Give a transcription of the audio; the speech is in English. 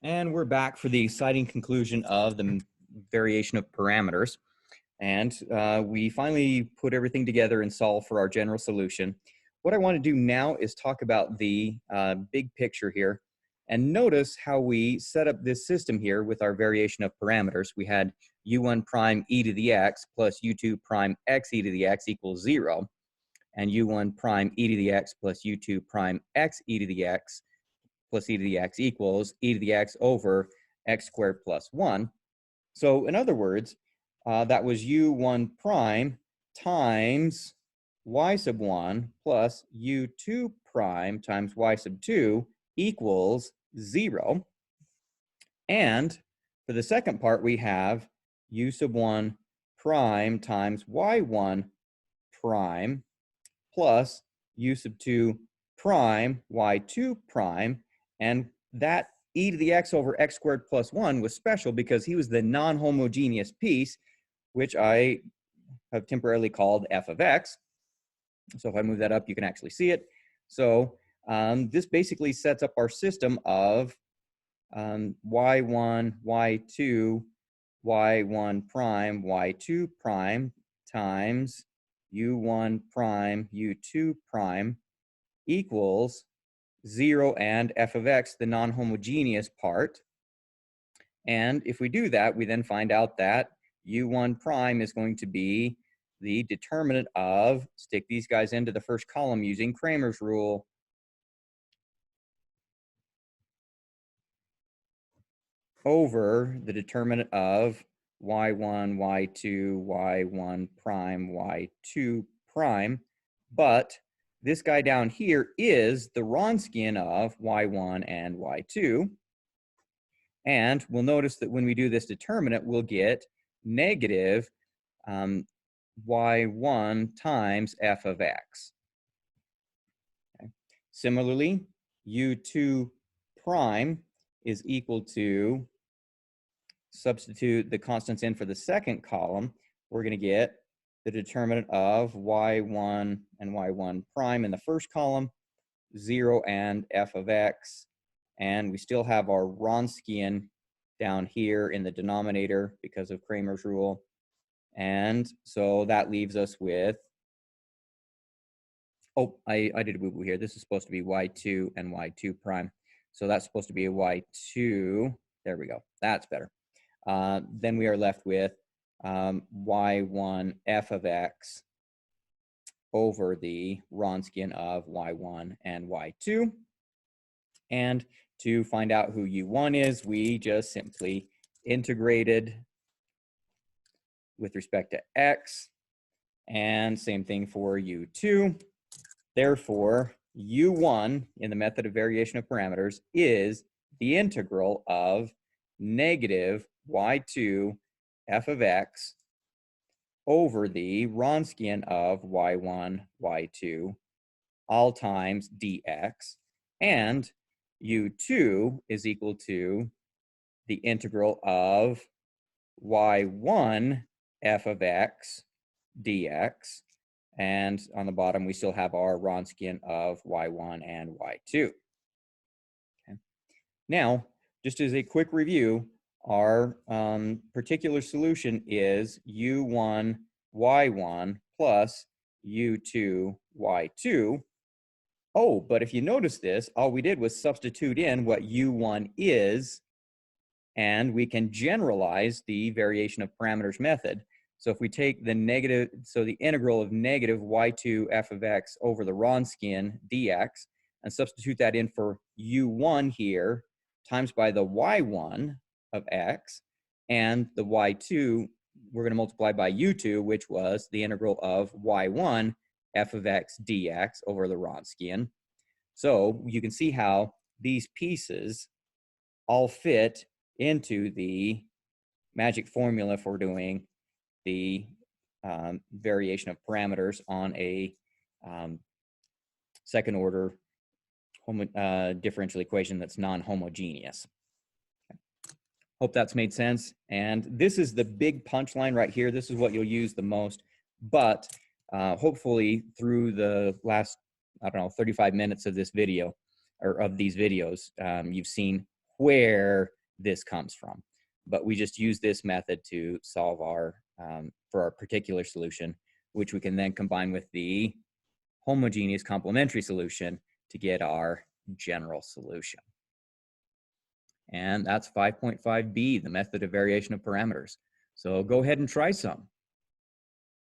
And we're back for the exciting conclusion of the variation of parameters. And we finally put everything together and solve for our general solution. What I want to do now is talk about the big picture here. And notice how we set up this system here with our variation of parameters. We had u1 prime e to the x plus u2 prime x e to the x equals 0. And u1 prime e to the x plus u2 prime x e to the x plus e to the x equals e to the x over x squared plus 1. So in other words, that was u1 prime times y sub 1 plus u2 prime times y sub 2 equals 0. And for the second part, we have u sub 1 prime times y1 prime plus u sub 2 prime y2 prime. And that e to the x over x squared plus 1 was special because he was the non-homogeneous piece, which I have temporarily called f of x. So if I move that up, you can actually see it. So this basically sets up our system of y1, y2, y1 prime, y2 prime times u1 prime, u2 prime equals 0 and f of x, the non-homogeneous part. And if we do that, we then find out that u1 prime is going to be the determinant of, stick these guys into the first column using Cramer's rule, over the determinant of y1, y2, y1 prime, y2 prime. But this guy down here is the Wronskian of y1 and y2. And we'll notice that when we do this determinant, we'll get negative y1 times f of x. Okay. Similarly, u2 prime is equal to, substitute the constants in for the second column, we're going to get the determinant of y1 and y1 prime in the first column, 0 and f of x, and we still have our Wronskian down here in the denominator because of Cramer's rule. And so that leaves us with, oh, I did a boo-boo here. This is supposed to be y2 and y2 prime. So that's supposed to be a y2. There we go. That's better. Then we are left with y1 f of x over the Wronskian of y1 and y2. And to find out who u1 is, we just simply integrated with respect to x, and same thing for u2. Therefore, u1 in the method of variation of parameters is the integral of negative y2 f of x over the Wronskian of y1, y2, all times dx, and u2 is equal to the integral of y1 f of x dx, and on the bottom we still have our Wronskian of y1 and y2. Okay. Now, just as a quick review, our particular solution is u1 y1 plus u2 y2. Oh, but if you notice this, all we did was substitute in what u1 is, and we can generalize the variation of parameters method. So if we take the negative, so the integral of negative y2 f of x over the Wronskian dx, and substitute that in for u1 here, times by the y1 of x, and the y2, we're going to multiply by u2, which was the integral of y1 f of x dx over the Wronskian. So you can see how these pieces all fit into the magic formula for doing the variation of parameters on a second order differential equation that's non-homogeneous. Okay. Hope that's made sense. And this is the big punchline right here. This is what you'll use the most. But hopefully through the last, I don't know, 35 minutes of this video, or of these videos, you've seen where this comes from. But we just use this method to solve our, for our particular solution, which we can then combine with the homogeneous complementary solution to get our general solution. And that's 5.5b, the method of variation of parameters. So go ahead and try some.